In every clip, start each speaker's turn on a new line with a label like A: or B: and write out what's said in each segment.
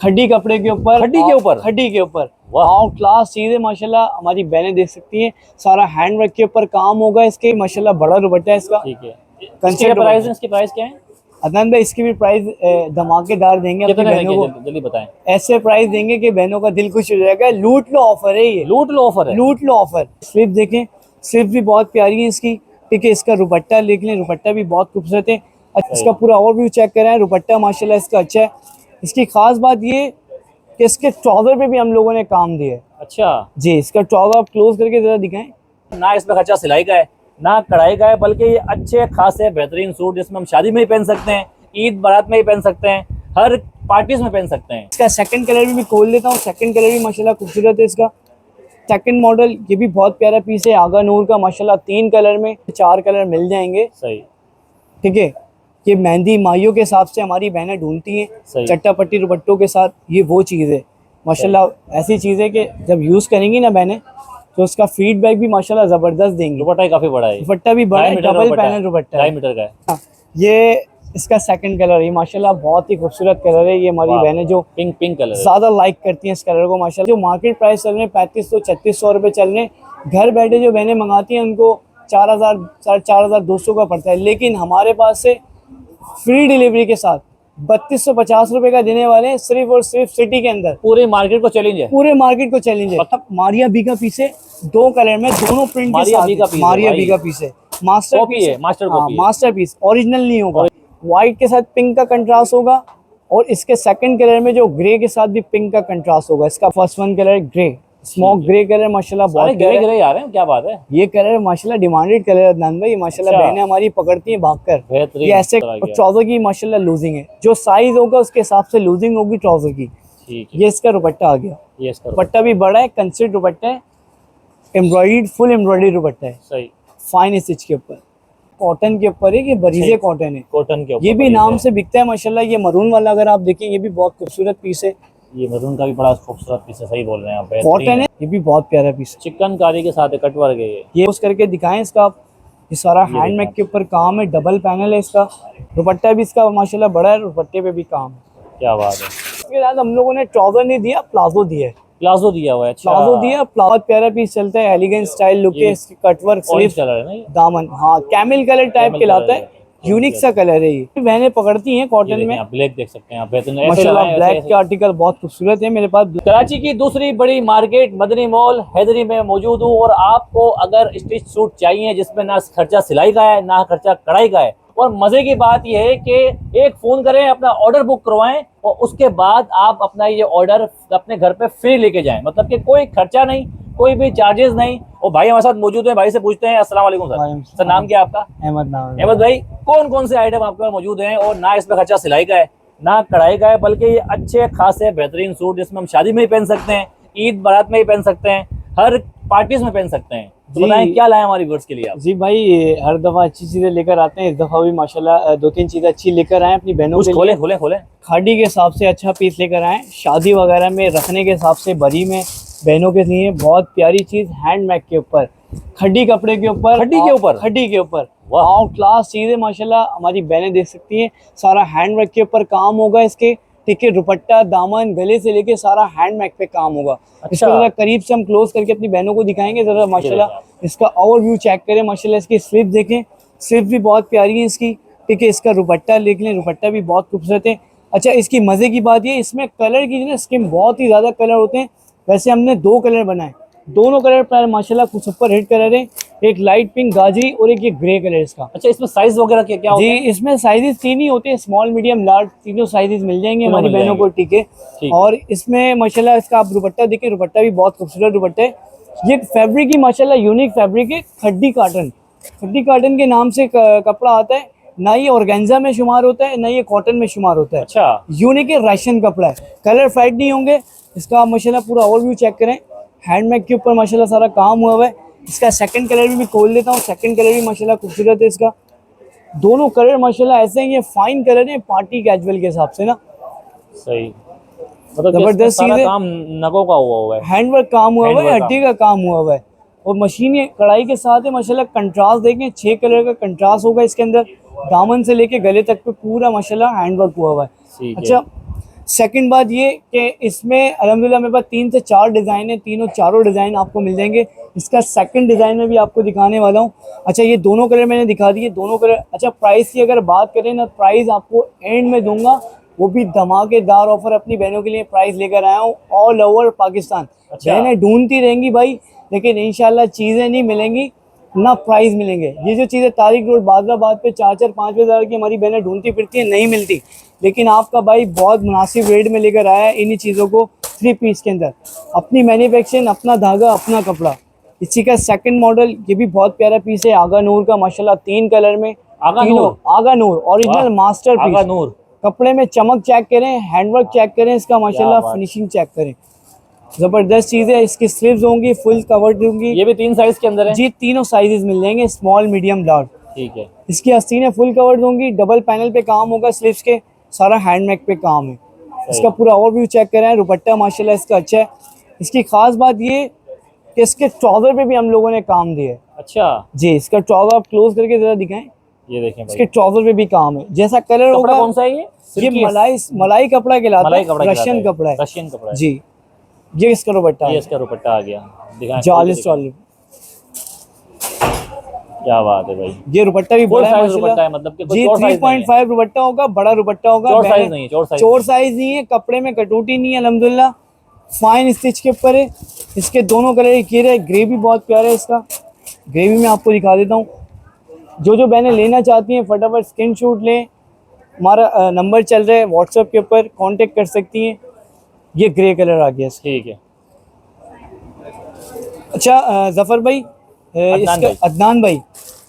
A: खड्डी कपड़े के ऊपर, खड्डी के ऊपर आउट क्लास चीजें माशाल्लाह हमारी बहनें देख सकती हैं। सारा हैंडवर्क के ऊपर काम होगा इसके, माशाल्लाह बड़ा दुपट्टा है इसका।
B: ठीक है, इसकी प्राइस क्या है?
A: अदनान भाई इसकी भी प्राइस धमाकेदार देंगे अपनी बहनों को,
B: जल्दी बताएं।
A: ऐसे प्राइस देंगे कि बहनों का दिल खुश हो जाएगा। लूट लो ऑफर है ये,
B: लूट लो ऑफर है,
A: लूट लो ऑफर। स्लिप देखें, स्लिप भी बहुत प्यारी है इसकी। ठीक है, इसका दुपट्टा देख लें, दुपट्टा भी बहुत खूबसूरत है। इसका पूरा ओवरव्यू चेक करें, दुपट्टा माशाल्लाह इसका अच्छा है। इसकी खास बात ये कि इसके ट्राउजर पे भी हम लोगों ने काम दिया है।
B: अच्छा
A: जी, इसका ट्राउजर आप क्लोज करके जरा दिखाएं।
B: ना इसमें खर्चा सिलाई का है ना कढ़ाई का है, बल्कि ये अच्छे खासे बेहतरीन सूट जिसमें हम शादी में ही पहन सकते हैं, ईद बारात में ही पहन सकते हैं, हर पार्टीज में पहन सकते हैं।
A: इसका सेकंड कलर भी मैं खोल देता हूँ। सेकंड कलर भी माशाल्लाह खूबसूरत है इसका। सेकंड मॉडल ये भी बहुत प्यारा पीस है, आगा नूर का माशाल्लाह। 3 कलर में 4 कलर मिल जाएंगे।
B: सही,
A: ठीक है, ये मेहंदी माइयों के हिसाब से हमारी बहनें ढूंढती हैं, चट्टा पट्टी दुपट्टों के साथ। ये वो चीज़ है माशाल्लाह, ऐसी चीज़ है कि जब यूज़ करेंगी ना बहनें तो उसका फीडबैक भी माशाल्लाह ज़बरदस्त देंगी।
B: दुपट्टा काफ़ी बड़ा है,
A: दुपट्टा भी बड़ा है, डबल पैनल दुपट्टा है,
B: 2.5 मीटर का है।
A: हाँ, ये इसका सेकंड कलर है माशाल्लाह, बहुत ही खूबसूरत कलर है। ये हमारी बहनें जो
B: पिंक कलर
A: ज़्यादा लाइक करती हैं इस कलर को माशाल्लाह। जो मार्केट प्राइस चल रहे हैं 3500-3600 रुपये चल रहे हैं, घर बैठे जो बहनें मंगाती हैं उनको 4000 4200 का पड़ता है। लेकिन हमारे पास से फ्री डिलीवरी के साथ 3250 रुपए का देने वाले हैं, सिर्फ और सिर्फ सिटी के अंदर।
B: पूरे मार्केट को चैलेंज है,
A: पूरे मार्केट को चैलेंज है। मारिया बी का पीस है, 2 कलर में, दोनों प्रिंट के साथ। मारिया बी का पीस है, मास्टर पीस है, मास्टर पीस, ओरिजिनल नहीं होगा। व्हाइट के साथ पिंक का कंट्रास्ट होगा, और इसके सेकंड कलर में जो ग्रे के साथ भी पिंक का कंट्रास्ट होगा। इसका first one colour grey, smoke grey colour माशाल्लाह बहुत
B: ग्रे आ रहे हैं, क्या बात है।
A: ये कलर माशाल्लाह डिमांडेड कलर है अदनान भाई, माशाल्लाह बहनें हमारी पकड़ती हैं भागकर। ये ऐसे ट्राउजर की माशाल्लाह लूजिंग है, जो साइज होगा उसके हिसाब से लूजिंग होगी ट्राउजर की। ये इसका दुपट्टा आ गया, ये इसका दुपट्टा भी बड़ा है, कंसिड दुपट्टा है, एम्ब्रॉयडर्ड, फुल एम्ब्रॉयडरी दुपट्टा है।
B: सही,
A: फाइन स्टिच के ऊपर, कॉटन के ऊपर है, ये बरीजे कॉटन है,
B: कॉटन के ऊपर
A: ये भी नाम से बिकता है माशाल्लाह। ये मरून वाला अगर आप देखें, ये भी बहुत खूबसूरत पीस है।
B: ये मरून का भी बड़ा खूबसूरत पीस है, सही बोल रहे हैं आप,
A: कॉटन है, ये भी बहुत प्यारा पीस है।
B: चिकनकारी के साथ कट वर्क है ये
A: यूज करके दिखाएं इसका आप। ये सारा हैंडमेड के ऊपर काम है, डबल पैनल है इसका। दुपट्टा भी इसका माशाल्लाह बड़ा है, दुपट्टे पे भी काम है।
B: क्या बात है।
A: इसके साथ हम लोगों ने ट्राउजर नहीं दिया, प्लाजो दिया है।
B: प्लाजो दिया हुआ है,
A: प्लाजो दिया, बहुत प्यारा पीस चलता है, एलिगेंट स्टाइल लुक है, इसकी कटवर्क स्लीव्स
B: कलर है ना ये?
A: दामन, हाँ कैमिल कलर टाइप के लाता है, यूनिक सा कलर है ये। बहनें पकड़ती हैं कॉटन में,
B: ब्लैक देख सकते हैं आप,
A: माशाल्लाह ब्लैक के आर्टिकल बहुत खूबसूरत है मेरे पास।
B: कराची की दूसरी बड़ी मार्केट मदनी मॉल हैदरी में मौजूद हूँ, और आपको अगर स्टिच सूट चाहिए जिसमें ना खर्चा सिलाई का है ना खर्चा कढ़ाई का है, और मजे की बात यह है कि एक फोन करें, अपना ऑर्डर बुक करवाएं, और उसके बाद आप अपना ये ऑर्डर अपने घर पे फ्री लेके जाएं। मतलब कि कोई खर्चा नहीं, कोई भी चार्जेस नहीं। और भाई हमारे साथ मौजूद हैं, भाई से पूछते हैं। अस्सलाम वालेकुम सर। सर नाम क्या है आपका?
A: अहमद नाम।
B: अहमद भाई, कौन कौन से आइटम आपके पास मौजूद हैं, और ना इसमें खर्चा सिलाई का है ना कढ़ाई का है, बल्कि ये अच्छे खासे बेहतरीन सूट जिसमें हम शादी में ही पहन सकते हैं, ईद बारात में ही पहन सकते हैं, हर पार्टीज में पहन सकते हैं। तो बताएं क्या लाए हमारी व्यूअर्स के लिए आप?
A: जी भाई, हर दफा अच्छी चीजें लेकर आते हैं, इस दफा भी माशाल्लाह 2-3 चीजें अच्छी लेकर आए अपनी बहनों के लिए।
B: खोले
A: खाड़ी के हिसाब से अच्छा पीस लेकर आए, शादी वगैरह में रखने के हिसाब से, बरी में बहनों के लिए बहुत प्यारी चीज, हैंडमेड के ऊपर, खड्डी कपड़े के ऊपर, खड्डी के ऊपर आउट क्लास चीजें माशाल्लाह हमारी बहनें देख सकती हैं। सारा हैंडवर्क के ऊपर काम होगा इसके। ठीक है, दुपट्टा, दामन, गले से लेके सारा हैंडमेड पे काम होगा। इसको जरा करीब से हम क्लोज करके अपनी बहनों को दिखाएंगे जरा माशाल्लाह। इसका ओवरव्यू चेक करें माशाल्लाह। इसकी स्लीव देखें, स्लीव भी बहुत प्यारी है इसकी। ठीक है, इसका दुपट्टा देख लें, दुपट्टा भी बहुत खूबसूरत है। अच्छा, इसकी मजे की बात ये, इसमें कलर की ना स्कीम बहुत ही ज्यादा कलर होते हैं। वैसे हमने 2 कलर बनाए, दोनों कलर पर माशाल्लाह कुछ सुपर हिट कलर है, एक लाइट पिंक गाजरी और एक ये ग्रे कलर इसका।
B: अच्छा, इसमें साइज वगैरह क्या होते हैं?
A: जी, इसमें साइजेस 3 ही होते हैं, स्मॉल मीडियम लार्ज, तीनों साइजेस मिल जाएंगे हमारी बहनों को। ठीक है, और इसमें माशाल्लाह इसका आप दुपट्टा देखें, दुपट्टा भी बहुत खूबसूरत दुपट्टा है। ये फैब्रिक ही माशाल्लाह यूनिक फैब्रिक है, खड्डी काटन। खड्डी काटन के नाम से कपड़ा आता है, ना ये ऑर्गेन्जा में शुमार होता है ना ये कॉटन में शुमार होता है।
B: अच्छा,
A: यूनिक है, राशन कपड़ा है, कलर फेड नहीं होंगे। इसका माशाल्लाह पूरा ओवरव्यू चेक करें, हैंडमेड के ऊपर माशाल्लाह सारा काम हुआ है। इसका सेकंड कलर भी मैं खोल देता हूँ, सेकंड कलर भी माशाल्लाह खूबसूरत है इसका। दोनों कलर माशाल्लाह ऐसे हैं, ये फाइन कलर है पार्टी कैजुअल के हिसाब से ना।
B: सही, मतलब
A: जबरदस्त चीज है,
B: काम नगों का हुआ है,
A: हैंडवर्क काम हुआ है, हड्डी का काम हुआ है, और मशीन कढ़ाई के साथ है माशाल्लाह। कंट्रास्ट देखें, 6 कलर का कंट्रास्ट होगा इसके अंदर, दामन से लेके गले तक पे पूरा माशाल्लाह हैंडवर्क हुआ है। अच्छा, सेकंड बात ये कि इसमें अल्हम्दुलिल्लाह मेरे पास 3 से 4 डिज़ाइन है, तीनों चारों डिज़ाइन आपको मिल जाएंगे। इसका सेकंड डिज़ाइन में भी आपको दिखाने वाला हूँ। अच्छा ये दोनों कलर मैंने दिखा दिए, दोनों कलर। अच्छा प्राइस की अगर बात करें ना, प्राइस आपको एंड में दूंगा, वो भी धमाकेदार ऑफर अपनी बहनों के लिए प्राइस लेकर आया हूँ ऑल ओवर पाकिस्तान।
B: अच्छा।
A: बहनें ढूंढती रहेंगी भाई, लेकिन इंशाल्लाह चीज़ें नहीं मिलेंगी ना प्राइस मिलेंगे। ये जो चीज़ें तारिक रोड बादराबाद पे 4-4-5 हज़ार की हमारी बहनें ढूंढती फिरती हैं, नहीं मिलती, लेकिन आपका भाई बहुत मुनासिब रेट में लेकर आया है इन्हीं चीज़ों को 3 पीस के अंदर। अपनी मैन्युफैक्चरिंग, अपना धागा, अपना कपड़ा। इसी का सेकंड मॉडल, ये भी बहुत प्यारा पीस है आगा नूर का, माशाल्लाह 3 कलर में।
B: आगा
A: तीनों
B: नूर,
A: आगा नूर ओरिजिनल मास्टर
B: आगा
A: पीस।
B: नूर।
A: कपड़े में चमक चेक करें, हैंडवर्क चेक करें इसका, माशाल्लाह
B: बात।
A: फिनिशिंग चेक करें, जबरदस्त चीज़ है। इसकी स्लीव्स होंगी फुल कवर्ड होंगी।
B: ये भी 3 साइज के अंदर है
A: जी, तीनों साइजेस मिल जाएंगे, स्मॉल मीडियम लार्ज।
B: ठीक है।
A: इसकी आस्तीनें फुल कवर्ड होंगी, डबल पैनल पे काम होगा स्लीव्स के, सारा हैंडमेक पे काम है। इसका पूरा ओवरव्यू चेक करें, दुपट्टा माशाल्लाह इसका अच्छा है। इसकी खास बात ये कि इसके ट्राउजर पे भी हम लोगों ने काम दिया है।
B: अच्छा
A: जी, इसका ट्राउजर आप क्लोज करके जरा दिखाएं,
B: ये देखें भाई,
A: इसके ट्राउजर पे भी काम है। जैसा कलर
B: कपड़ा
A: होगा,
B: कौन सा है ये?
A: ये
B: सिल्की है?
A: मलाई कपड़ा कहलाता
B: मलाई
A: है,
B: कपड़ा
A: रशियन कपड़ा है।
B: रशियन कपड़ा है।
A: जी, ये इसका दुपट्टा
B: ये
A: है,
B: इसका दुपट्टा आ गया, दिखाएं।
A: जालिस वाली।
B: क्या बात है भाई,
A: ये दुपट्टा भी
B: फुल
A: बड़ा है
B: साइज
A: माशाल्लाह।
B: दुपट्टा है, मतलब कि कोई
A: जी,
B: चौड़ साइज नहीं है।
A: 3.5 दुपट्टा होगा, बड़ा दुपट्टा होगा।
B: चौड़ साइज नहीं है, चौड़ साइज
A: चोर साइज नहीं है, कपड़े में कटौती नहीं है अल्हम्दुलिल्लाह, फाइन स्टिच के ऊपर है। इसके दोनों कलर एक ही है, ग्रे भी बहुत प्यारा है इसका, ग्रे भी मैं आपको दिखा देता हूँ। जो बहनें लेना चाहती हैं फटाफट स्क्रीनशॉट लें, हमारा नंबर चल रहा है व्हाट्सएप के ऊपर, कांटेक्ट कर सकती हैं। ये ग्रे कलर आ गया इसका।
B: ठीक है।
A: अच्छा जफर भाई, इसका अदनान भाई,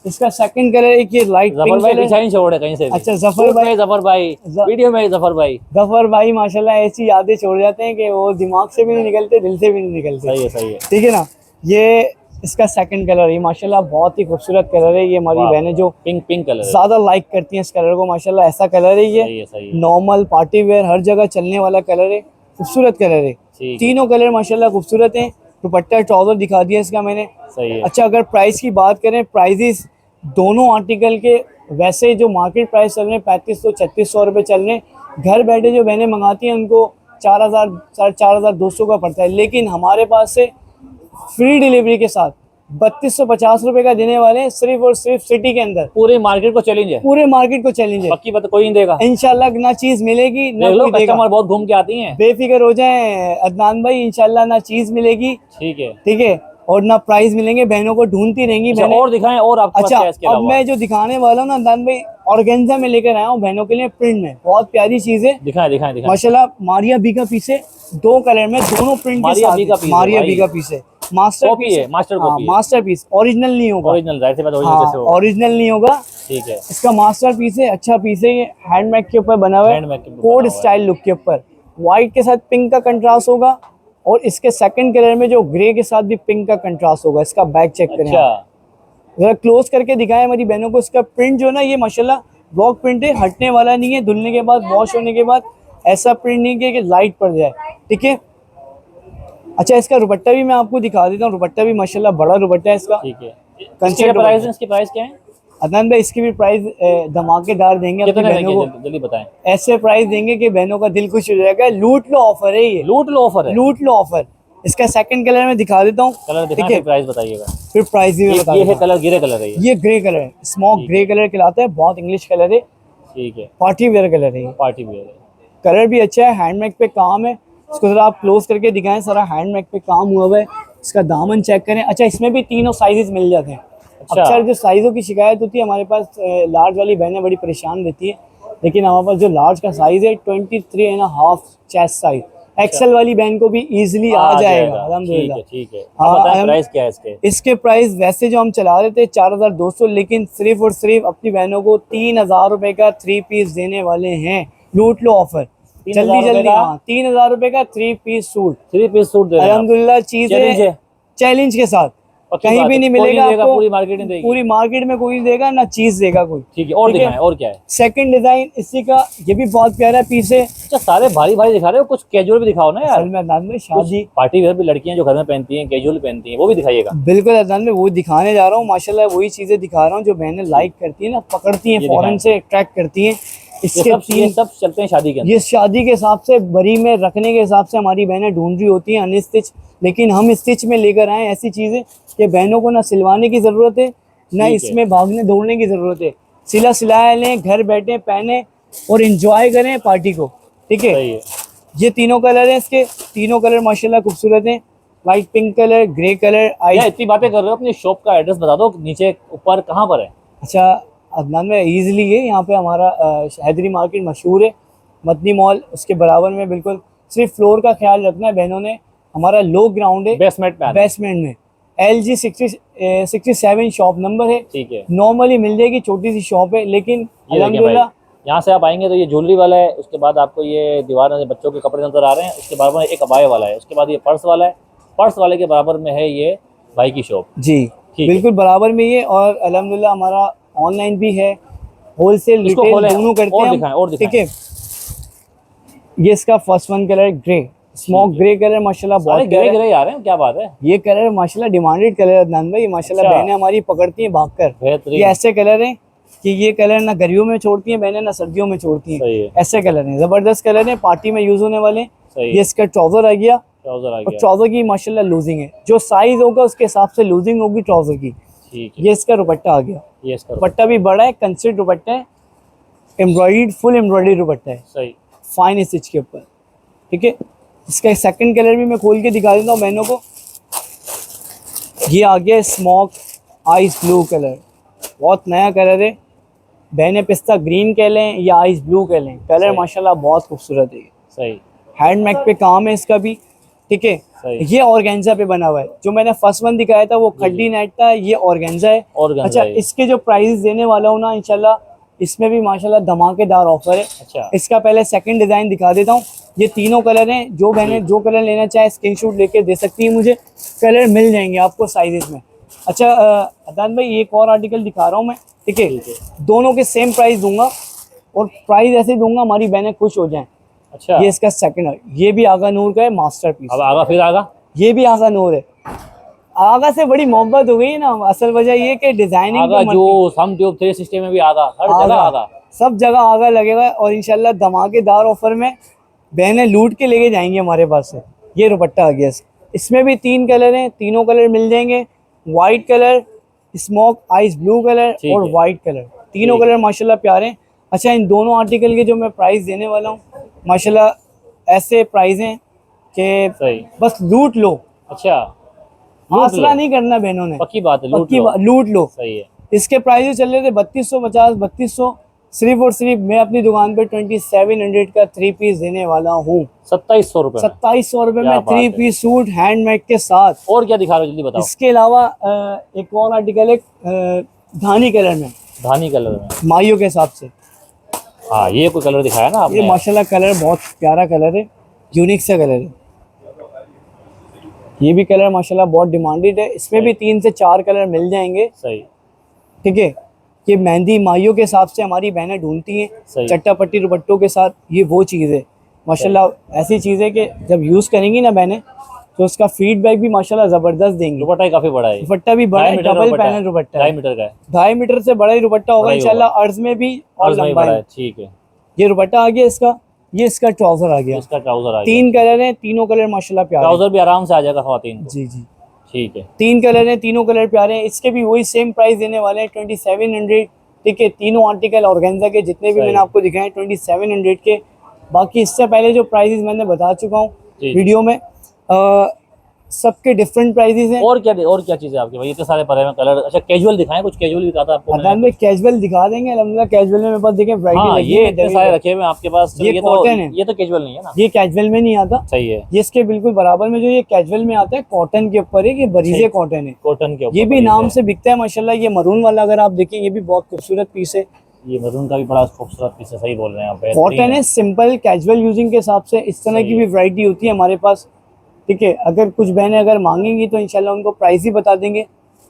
A: इसका सेकंड कलर एक ये लाइट
B: जफर
A: पिंक
B: भाई
A: कलर।
B: पीछा नहीं छोड़ कहीं से भी।
A: अच्छा जफर भाई,
B: जफर भाई वीडियो में जफर भाई,
A: जफर भाई माशाल्लाह ऐसी यादें छोड़ जाते हैं कि वो दिमाग से भी नहीं निकलते, दिल से भी नहीं निकलते।
B: सही है, सही है।
A: ठीक है ना। ये इसका सेकंड कलर है, माशाल्लाह बहुत ही खूबसूरत कलर है। ये हमारी बहनें जो
B: पिंक पिंक कलर है,
A: ज्यादा लाइक करती हैं इस कलर को, माशाल्लाह ऐसा कलर है ये।
B: सही है, सही है।
A: नॉर्मल पार्टी वेयर हर जगह चलने वाला कलर है, खूबसूरत कलर है।
B: ठीक है।
A: तीनों कलर माशाल्लाह खूबसूरत हैं। दुपट्टा ट्राउजर दिखा दिया इसका मैंने।
B: सही है।
A: अच्छा अगर प्राइस की बात करें, प्राइजेस दोनों आर्टिकल के वैसे जो मार्केट प्राइस चल रहे हैं 3500-3600 रुपये चल रहे हैं। घर बैठे जो बहनें मंगाती हैं उनको 4000 4200 का पड़ता है, लेकिन हमारे पास से फ्री डिलीवरी के साथ 3250 रुपये का देने वाले हैं, सिर्फ और सिर्फ सिटी के अंदर।
B: पूरे मार्केट को चैलेंज है,
A: पूरे मार्केट को चैलेंज है,
B: पक्की बात, कोई नहीं देगा
A: इंशाल्लाह। ना चीज मिलेगी ना
B: देख लो,
A: कोई देगा।
B: कस्टमर बहुत घूम के आती हैं।
A: बेफिक्र हो जाए अदनान भाई, इंशाल्लाह ना चीज मिलेगी,
B: ठीक है,
A: ठीक है, और ना प्राइस मिलेंगे। बहनों को ढूंढती रहेंगी
B: अच्छा,
A: बहनें।
B: और दिखाएं, और आपके पास
A: अच्छा
B: क्या है इसके
A: अब
B: अलावा?
A: मैं जो दिखाने वाला हूँ ना अदनान भाई, ऑर्गेन्जा में लेकर आया हूँ बहनों के लिए, प्रिंट में बहुत प्यारी चीज है।
B: दिखाएं, दिखाएं, दिखाएं।
A: माशाल्लाह मारिया बी का पीस है, 2 कलर में, दोनों प्रिंट के
B: मारिया
A: साथ
B: बी का पीस है
A: मारिया
B: भाई।
A: बी का पीस है, मास्टर
B: कॉपी
A: पीस
B: है, मास्टर कॉपी है।
A: मास्टर पीस, ओरिजिनल नहीं होगा।
B: ओरिजिनल, जाहिर सी बात, ओरिजिनल
A: हाँ,
B: कैसे होगा?
A: ओरिजिनल नहीं होगा।
B: ठीक है,
A: इसका मास्टर पीस है, अच्छा पीस है। ये हैंडमेक के ऊपर बना हुआ है,
B: हैंडमेक के ऊपर
A: कोड
B: बना हुआ है।
A: स्टाइल लुक के ऊपर। व्हाइट के साथ पिंक का कंट्रास्ट होगा, और इसके सेकंड कलर में जो ग्रे के साथ भी पिंक का कंट्रास्ट होगा। इसका बैक चेक करें,
B: अच्छा,
A: जरा क्लोज करके दिखाएं हमारी बहनों को। इसका प्रिंट जो है ना, ये माशाल्लाह ब्लॉक प्रिंट है, हटने वाला नहीं है। धुलने के बाद, वॉश होने के बाद ऐसा प्रिंट नहीं है कि लाइट पड़ जाए, ठीक है। अच्छा इसका दुपट्टा भी मैं आपको दिखा देता हूँ। दुपट्टा भी माशाल्लाह बड़ा दुपट्टा है इसका।
B: ठीक है।
A: कंसेप्ट
B: इसके प्राइस, इसकी प्राइस क्या है?
A: अदनान भाई इसकी भी प्राइस धमाकेदार देंगे अपनी
B: कितने
A: बहनों
B: देंगे,
A: को।
B: जल्दी बताएं।
A: ऐसे प्राइस देंगे कि बहनों का दिल खुश हो जाएगा। लूट लो ऑफर है ये,
B: लूट लो ऑफर है,
A: लूट लो ऑफर। इसका सेकंड कलर में दिखा देता हूँ,
B: कलर दिखाएं,
A: ठीक
B: फिर
A: है,
B: प्राइस बताइएगा।
A: फिर प्राइस भी मैं बता
B: ये है
A: देता हूँ।
B: कलर, ग्रे कलर है
A: ये ग्रे कलर है, स्मोक ग्रे कलर कहलाता है, बहुत इंग्लिश कलर है,
B: ठीक है,
A: पार्टी वेयर कलर है ये।
B: पार्टी वेयर है।
A: कलर भी अच्छा है, हैंडमेक पे काम है। इसको जरा आप क्लोज करके दिखाएं, सारा हैंडमेक पे काम हुआ हुआ है। इसका दामन चेक करें। अच्छा इसमें भी तीनों साइजेस मिल जाते हैं।
B: अच्छा।
A: अक्सर जो साइज़ों की शिकायत होती है, हमारे पास लार्ज वाली बहनें बड़ी परेशान रहती है, लेकिन हमारे पास जो लार्ज का साइज़ है 23.5 चेस्ट साइज, एक्सेल वाली बहन को भी इजीली आ जाएगा
B: ठीक
A: अल्हम्दुलिल्लाह।
B: है, ठीक है।
A: हाँ,
B: आप बताएं प्राइस क्या है इसके?
A: इसके प्राइस वैसे जो हम चला रहे थे 4200, लेकिन सिर्फ और सिर्फ अपनी बहनों को 3000 रुपए का 3 पीस देने वाले हैं। लूट लो ऑफर,
B: 3000
A: जल्दी
B: रुपए
A: जल्दी।
B: का?
A: हाँ, 3000 रुपए का 3 पीस सूट,
B: 3 पीस सूट दे रहे हैं आप।
A: अल्हम्दुलिल्लाह चीज़
B: चैलेंज है,
A: चैलेंज के साथ,
B: पक्की
A: कहीं
B: बात
A: भी
B: है,
A: नहीं
B: कोई
A: मिलेगा
B: देगा,
A: आपको।
B: पूरी मार्केट नहीं देगी।
A: पूरी मार्केट में कोई नहीं देगा, ना चीज देगा कोई।
B: ठीक है, और
A: ठीक है?
B: दिखाएं, और क्या है?
A: सेकंड डिजाइन इसी का, ये भी बहुत प्यारा पीस है।
B: अच्छा, सारे भारी भारी दिखा रहे हो, कुछ कैजुअल भी दिखाओ ना यार।
A: असल में अदनान में शादी,
B: पार्टी वेयर भी लड़कियां जो घर में पहनती हैं, कैजुअल पहनती हैं, वो भी दिखाइएगा।
A: बिल्कुल अदनान में वो दिखाने जा रहा हूँ। माशाल्लाह वही चीजें दिखा रहा हूँ जो बहनें लाइक करती है ना, पकड़ती हैं,
B: ये
A: फौरन से अट्रैक्ट करती हैं। इसके
B: ये सब चलते हैं शादी के अंदर।
A: ये शादी के हिसाब से बरी में रखने के हिसाब से हमारी बहनें ढूंढ रही होती हैं अनस्टिच, लेकिन हम स्टिच में लेकर आए ऐसी चीज़ें कि बहनों को ना सिलवाने की ज़रूरत है ना इसमें भागने दौड़ने की ज़रूरत है। सिला सिलाया लें, घर बैठे पहने और एंजॉय करें पार्टी को। ठीक है,
B: सही है।
A: ये तीनों कलर हैं, इसके तीनों कलर माशाल्लाह खूबसूरत हैं। Light pink colour, grey colour,
B: या इतनी बातें कर रहे हो, अपनी शॉप का एड्रेस बता दो, नीचे ऊपर कहाँ पर है?
A: अच्छा अदनान में ईजिली है, यहाँ पे हमारा हैदरी मार्केट मशहूर है, मदनी मॉल उसके बराबर में बिल्कुल। सिर्फ फ्लोर का ख्याल रखना है बहनों ने। हमारा लो ग्राउंड है बेसमेंट में। LG 67 शॉप नंबर है।
B: ठीक है,
A: नॉर्मली मिल जाएगी, छोटी सी शॉप है, लेकिन अल्हम्दुलिल्लाह
B: यहाँ से आप आएंगे तो ये ज्वेलरी वाला है, उसके बाद आपको ये दीवार में बच्चों के कपड़े नजर आ रहे हैं, उसके बाद में एक अबाया वाला है, उसके बाद ये पर्स वाला है, पर्स वाले के बराबर में है ये भाई की शॉप।
A: जी बिल्कुल बराबर में ये। और अल्हम्दुलिल्लाह हमारा ऑनलाइन भी है, होलसेल रिटेल दोनों करते हैं। ठीक है, ये इसका first one colour grey, smoke grey colour माशाल्लाह बहुत
B: ग्रे ग्रे आ रहे हैं, क्या बात है।
A: ये कलर माशाल्लाह डिमांडेड कलर है अदनान भाई, माशाल्लाह बहनें हमारी पकड़ती हैं भागकर। ये ऐसे कलर हैं कि ये कलर ना गर्मियों में छोड़ती हैं बहनें, ना सर्दियों में छोड़ती हैं। ऐसे कलर हैं, जबरदस्त कलर हैं, पार्टी में यूज होने वाले। ये इसका ट्राउजर आ गया, और ट्राउजर की माशाल्लाह लूजिंग है, जो साइज होगा उसके हिसाब से लूजिंग होगी ट्राउजर की। ये इसका दुपट्टा आ गया, ये इसका दुपट्टा भी बड़ा है, कंसिड दुपट्टा है, एम्ब्रॉयडर्ड फुल एम्ब्रॉयडरी दुपट्टा है, सही फाइन स्टिच के ऊपर। ठीक है, इसका सेकंड कलर भी मैं खोल के दिखा देता हूँ बहनों को। ये आ गया स्मोक आइस ब्लू कलर, बहुत नया कलर है, बहनें पिस्ता ग्रीन कह लें या आइस ब्लू कह लें, कलर माशाल्लाह बहुत खूबसूरत है। सही हैंडमेक पे काम है इसका भी। ठीक है, ये ऑर्गेन्जा पे बना हुआ है, जो मैंने फर्स्ट वन दिखाया था वो खड्डी नेट था, ये ऑर्गेन्जा है। अच्छा, इसके जो प्राइस देने वाला हूँ ना इंशाल्लाह, इसमें भी माशाल्लाह धमाकेदार ऑफर है। अच्छा, इसका पहले सेकंड डिजाइन दिखा देता हूँ। ये तीनों कलर हैं, जो बहनें जो कलर लेना चाहे स्क्रीनशॉट लेके दे सकती है मुझे, कलर मिल जाएंगे आपको साइजेस में। अच्छा अदनान भाई, एक और आर्टिकल दिखा रहा हूँ मैं। ठीक है, दोनों के सेम प्राइस दूंगा, और प्राइस ऐसे दूंगा हमारी बहनें खुश हो जाएं। अच्छा, ये इसका सेकंड, ये भी आगा नूर का है, मास्टरपीस। अब आगा, फिर आगा, ये भी आगा नूर है। आगा से बड़ी मोहब्बत हो गई ना, असल वजह ये कि डिजाइनिंग
B: आगा जो सम ट्यूब 360 में भी आगा, हर जगह आगा, सब
A: जगह आगा लगेगा। और इंशाल्लाह धमाकेदार ऑफर में बहनें लूट के लेके जाएंगे हमारे पास से। ये दुपट्टा आ गया, इसमें भी 3 कलर हैं, तीनों कलर मिल जाएंगे। White colour, smoke ice blue colour और वाइट कलर, तीनों कलर माशाल्लाह प्यारे हैं। अच्छा, इन दोनों आर्टिकल के जो मैं प्राइस देने वाला हूँ माशाल्लाह ऐसे प्राइस हैं कि बस लूट लो। अच्छा, आसरा नहीं करना बहनों ने, पक्की बात है, लूट लो। सही है। इसके प्राइस चल रहे थे 3250, 3200, सिर्फ और सिर्फ मैं अपनी दुकान पे 2700 का 3 पीस देने वाला हूँ। 2700 रुपए, 2700 रुपए में 3 पीस सूट हैंडमेड के साथ। और क्या दिखा रहे हो, जल्दी बताओ। इसके अलावा एक और आर्टिकल है धानी कलर में, धानी कलर में माइयों के हिसाब से। हाँ, ये कोई कलर दिखाया ना आपने, ये माशाल्लाह कलर बहुत प्यारा कलर है, यूनिक सा कलर है। ये भी कलर माशाल्लाह बहुत डिमांडेड है, इसमें भी 3 से 4 कलर मिल जाएंगे। सही। ठीक है, ये मेहंदी माइयों के हिसाब से हमारी बहनें ढूंढती हैं, चट्टा पट्टी दुपट्टों के साथ। ये वो चीज़ है माशाल्लाह, ऐसी चीज़ है कि जब यूज़ करेंगी ना बहनें तो उसका फीडबैक भी माशाल्लाह जबरदस्त देंगी। दुपट्टा काफी बड़ा है, दुपट्टा भी बड़ा है, डबल पैनल दुपट्टा, 2.5 मीटर का है, 2.5 मीटर से बड़ा ही दुपट्टा होगा इंशाल्लाह, अर्ज में भी और लंबाई। ठीक है, ये दुपट्टा आ गया इसका, ये इसका ट्राउजर आ गया, इसका ट्राउजर आ गया। 3 कलर हैं, तीनों कलर माशाल्लाह प्यारे, ट्राउजर भी आराम से आ जाएगा खवातीन। जी जी, ठीक है। 3 कलर हैं, तीनों कलर प्यारे हैं। इसके भी वही सेम प्राइस देने वाले हैं, 2700। ठीक है, तीनों आर्टिकल ऑर्गेन्जा के जितने भी मैंने आपको दिखाए 2700 के। बाकी इससे पहले जो प्राइसेस मैंने बता चुका हूँ वीडियो में, सबके डिफरेंट प्राइसेस हैं। और क्या चीज़ है आपके भाई, इतने सारे परे में कलर। अच्छा, कैजुअल दिखाएं, कुछ कैजुअल दिखा था आपको मैंने। कैजुअल दिखा देंगे अल्हम्दुलिल्लाह, कैजुअल में मेरे पास देखें वैरायटी। हाँ, ये इतने सारे रखे हुए आपके पास। ये कॉटन है, ये तो कैजुअल नहीं है ना, ये कैजुअल में नहीं आता। सही है, ये इसके बिल्कुल बराबर में जो ये कैजुअल में आता है कॉटन के ऊपर है, ये बरीजे कॉटन है, कॉटन के ऊपर ये भी नाम से बिकता है माशाल्लाह। ये मरून वाला अगर आप देखें, ये भी बहुत खूबसूरत पीस है, ये मरून का भी बड़ा खूबसूरत पीस है। सही बोल रहे हैं आप, कॉटन है, सिंपल कैजुअल यूजिंग के हिसाब से इस तरह की भी वैरायटी होती है हमारे पास। ठीक है, अगर कुछ बहनें अगर मांगेंगी तो इंशाल्लाह उनको प्राइस ही बता देंगे।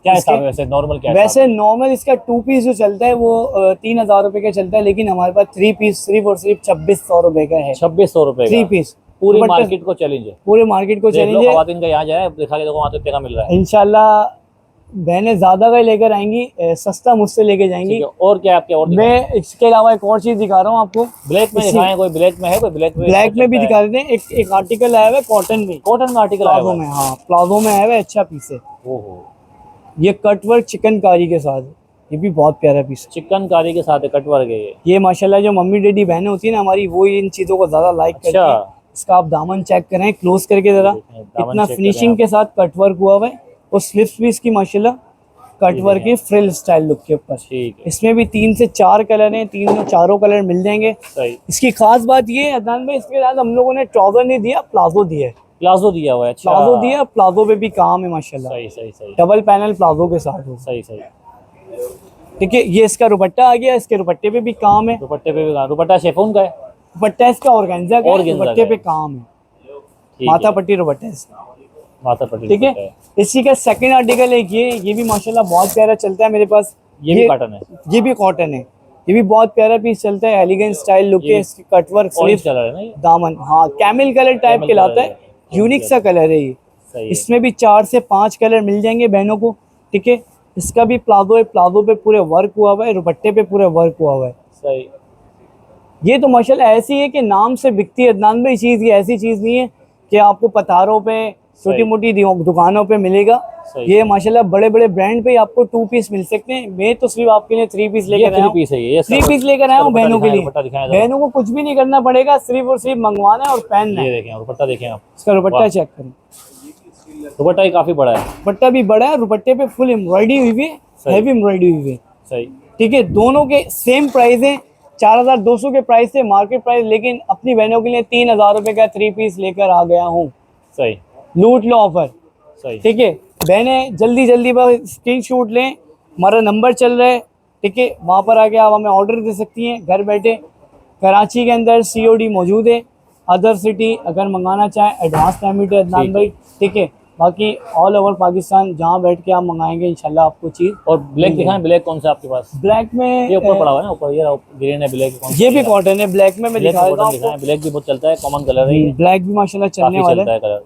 A: क्या हिसाब है वैसे नॉर्मल? क्या वैसे नॉर्मल इसका 2 पीस जो चलता है वो 3000 रुपए का चलता है, लेकिन हमारे पास 3 पीस सिर्फ और सिर्फ 2600 रुपए का है। 2600 रुपए 3 पीस, पूरी मार्केट को चैलेंज है, पूरे मार्केट को चैलेंज है। खवातीन का यहाँ जाए, दिखा के देखो वहाँ तो इतने का मिल रहा है। इंशाल्लाह बहनें ज्यादा का लेकर आएंगी, सस्ता मुझसे लेके जाएंगी।
B: ठीक है, और क्या आपके और
A: मैं इसके अलावा एक और चीज दिखा रहा हूँ आपको।
B: ब्लैक में दिखाएं, कोई ब्लैक में है, कोई ब्लैक में
A: ब्लैक में भी दिखा देते हैं। एक आर्टिकल आया हुआ है कॉटन में,
B: कॉटन का आर्टिकल आया
A: प्लाजो
B: हुआ
A: में। हाँ, प्लाजो में आया हुआ है, अच्छा पीस है।
B: ओहो,
A: ये कटवर्क चिकनकारी के साथ है, ये भी बहुत प्यारा पीस है।
B: चिकनकारी के साथ है, कट वर्क है
A: ये माशाल्लाह जो मम्मी डैडी बहनें होती है ना हमारी, वो इन चीजों को ज्यादा लाइक करती
B: अच्छा।
A: है। इसका आप दामन चेक करें क्लोज करके जरा,
B: दामन
A: इतना
B: चेक
A: फिनिशिंग के साथ कटवर्क हुआ हुआ है। और स्लिप्स भी इसकी माशाल्लाह कटवर्क की फ्रिल स्टाइल लुक के ऊपर।
B: ठीक है,
A: इसमें भी 3 से 4 कलर हैं, 3 से 4 कलर मिल जाएंगे।
B: सही।
A: इसकी खास बात ये है अदनान भाई, इसके साथ हम लोगों ने ट्राउजर नहीं दिया, प्लाजो दिया है।
B: प्लाजो दिया हुआ है, अच्छा।
A: प्लाजो दिया, प्लाजो पे भी काम है माशाल्लाह,
B: सही सही सही
A: डबल पैनल प्लाजो के साथ हो।
B: सही सही।
A: ठीक है, ये इसका दुपट्टा आ गया, इसके दुपट्टे पे भी काम है।
B: दुपट्टे पे भी काम, दुपट्टा शेफून का है,
A: दुपट्टा इसका ऑर्गेन्जा का है,
B: ऑर्गेन्जा
A: दुपट्टे
B: का
A: पे
B: है।
A: काम है,
B: ठीक
A: माथा
B: है,
A: पट्टी दुपट्टा है इसका।
B: माथा पट्टी
A: ठीक
B: दुपट्टा
A: है, इसी का सेकंड आर्टिकल है ये भी माशाल्लाह बहुत प्यारा चलता है मेरे पास।
B: ये भी कॉटन है,
A: ये भी कॉटन है, ये भी बहुत प्यारा पीस चलता है। एलिगेंट स्टाइल लुक है, इसकी कटवर्क
B: ऑरेंज
A: स्लीव
B: कलर है ना ये,
A: दामन, हाँ कैमिल कलर टाइप
B: कैमल
A: के लाता
B: कलर
A: है,
B: है,
A: यूनिक सा कलर है ये।
B: सही है।
A: इसमें भी 4 से 5 कलर मिल जाएंगे बहनों को। ठीक है, इसका भी प्लाजो है, प्लाजो पे पूरे वर्क हुआ हुआ है, दुपट्टे पे पूरे वर्क हुआ हुआ है।
B: सही।
A: ये तो माशाल्लाह ऐसी है कि नाम से बिकती है अदनान भाई चीज़। ये ऐसी चीज़ नहीं है कि आपको पथारों पे छोटी मोटी दुकानों पे मिलेगा।
B: सही।
A: ये माशाल्लाह बड़े बड़े ब्रांड पे आपको 2 पीस मिल सकते हैं। मैं तो सिर्फ आपके लिए 3 पीस लेकर आया हूँ।
B: 3 पीस है ये,
A: 3 पीस लेकर आया हूँ बहनों के लिए।
B: दुपट्टा दिखाएं जरा।
A: बहनों को कुछ भी नहीं करना पड़ेगा, सिर्फ और सिर्फ मंगवाना है और पहनना
B: ये
A: है।
B: देखें, दुपट्टा देखें आप,
A: इसका दुपट्टा चेक करें,
B: दुपट्टा ही काफी बड़ा है।
A: दुपट्टा भी बड़ा है, दुपट्टे पे फुल एम्ब्रॉयडरी हुई है, हैवी एम्ब्रॉयडरी हुई है।
B: सही।
A: ठीक है, दोनों के सेम प्राइस है, 4200 के प्राइस से मार्केट प्राइस, लेकिन अपनी बहनों के लिए 3000 रुपए का 3 पीस लेकर आ गया हूँ।
B: सही।
A: लूट लो ऑफर।
B: सही।
A: ठीक है, बहनें जल्दी जल्दी बस स्क्रीन शॉट लें, हमारा नंबर चल रहा है। ठीक है, वहाँ पर आके आप हमें ऑर्डर दे सकती हैं घर बैठे। कराची के अंदर COD मौजूद है, अदर सिटी अगर मंगाना चाहें एडवांस पेमेंट है अदनान भाई। ठीक है, बाकी ऑल ओवर पाकिस्तान जहाँ बैठ के आप मंगाएंगे इंशाल्लाह आपको चीज़।
B: और ब्लैक दिखाएं, ब्लैक कौन सा आपके पास?
A: ब्लैक में
B: ये ऊपर पड़ा हुआ है ना, ऊपर ये ग्रीन है, ब्लैक कौन सा?
A: ये भी कॉटन है, ब्लैक में मैं
B: ब्लैक
A: दिखा देता
B: दिखाएं,
A: हूँ।
B: ब्लैक भी बहुत चलता है, कॉमन कलर है ये,
A: ब्लैक भी माशाल्लाह चलने
B: काफी
A: वाला
B: चलता
A: है।
B: है कलर।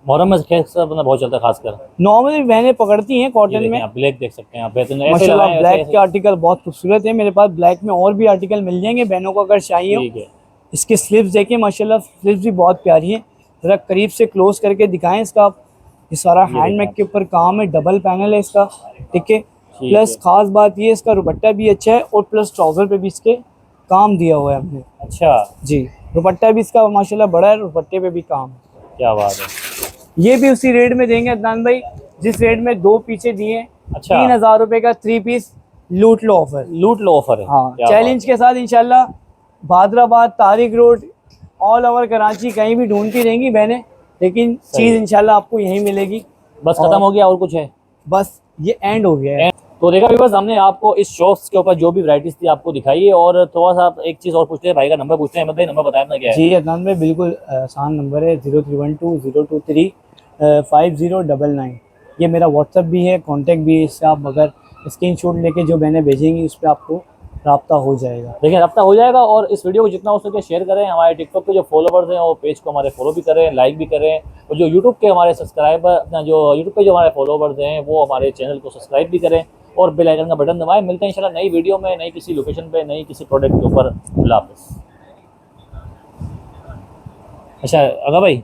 B: मुहर्रम में मतलब बहुत चलता है खासकर।
A: नॉर्मली बहनें पकड़ती हैं कॉटन में।
B: आप ब्लैक देख सकते हैं, आप बेहतरीन ऐसे
A: माशाल्लाह
B: लगाएं,
A: ब्लैक
B: ऐसे-
A: के आर्टिकल बहुत खूबसूरत है मेरे पास। ब्लैक में और भी आर्टिकल मिल जाएंगे बहनों को अगर चाहिए हो।
B: ठीक है।
A: इसकी स्लीव्स देखिए माशाल्लाह, स्लीव्स भी बहुत प्यारी है। जरा करीब से क्लोज करके दिखाएं इसका आप। ये सारा हैंडमेड के ऊपर काम है, डबल पैनल है इसका। ठीक है, प्लस खास बात ये इसका दुपट्टा भी अच्छा है और प्लस ट्राउजर पे भी इसके काम दिया हुआ है हमने।
B: अच्छा,
A: जी, दुपट्टा भी इसका माशाल्लाह बड़ा है, दुपट्टे पे भी काम है।
B: क्या बात है।
A: ये भी उसी रेट में देंगे अदनान भाई जिस रेट में 2 पीछे दिए।
B: अच्छा।
A: 3000 रुपए का 3 पीस लूट लो ऑफर।
B: लूट लो ऑफर है।
A: हाँ,
B: क्या
A: चैलेंज के साथ इंशाल्लाह। Bahadurabad, Tariq road, all over Karachi कहीं भी ढूंढती रहेंगी बहनें, लेकिन चीज़ इंशाल्लाह आपको यहीं मिलेगी।
B: बस खत्म हो गया और कुछ है?
A: बस ये एंड हो गया है।
B: तो देखा भी, बस हमने आपको इस शॉप्स के ऊपर जो भी वैरायटीज थी आपको दिखाई है। और थोड़ा सा एक चीज़ और पूछते हैं, भाई का नंबर पूछते हैं। अहमद भाई नंबर बताया ना क्या है?
A: जी अदनान भाई, बिल्कुल आसान नंबर है, 0312 023 5099। ये मेरा व्हाट्सअप भी है, कॉन्टैक्ट भी है। इससे आप अगर स्क्रीनशॉट लेके जो बहनें भेजेंगी उस पर आपको राब्ता हो जाएगा।
B: देखिए, रब्ता हो जाएगा। और इस वीडियो को जितना हो सके शेयर करें। हमारे टिकटॉक पे जो फॉलोवर्स हैं वो पेज को हमारे फॉलो भी करें, लाइक भी करें। और जो यूट्यूब के हमारे सब्सक्राइबर, जो यूट्यूब पे जो हमारे फॉलोवर्स हैं वो हमारे चैनल को सब्सक्राइब भी करें और बेल आइकन का बटन दबाएं। मिलते हैं इंशाल्लाह नई वीडियो में, नई किसी लोकेशन पे, नई किसी प्रोडक्ट के ऊपर। अल्लाह हाफ़िज़। अच्छा अगा भाई,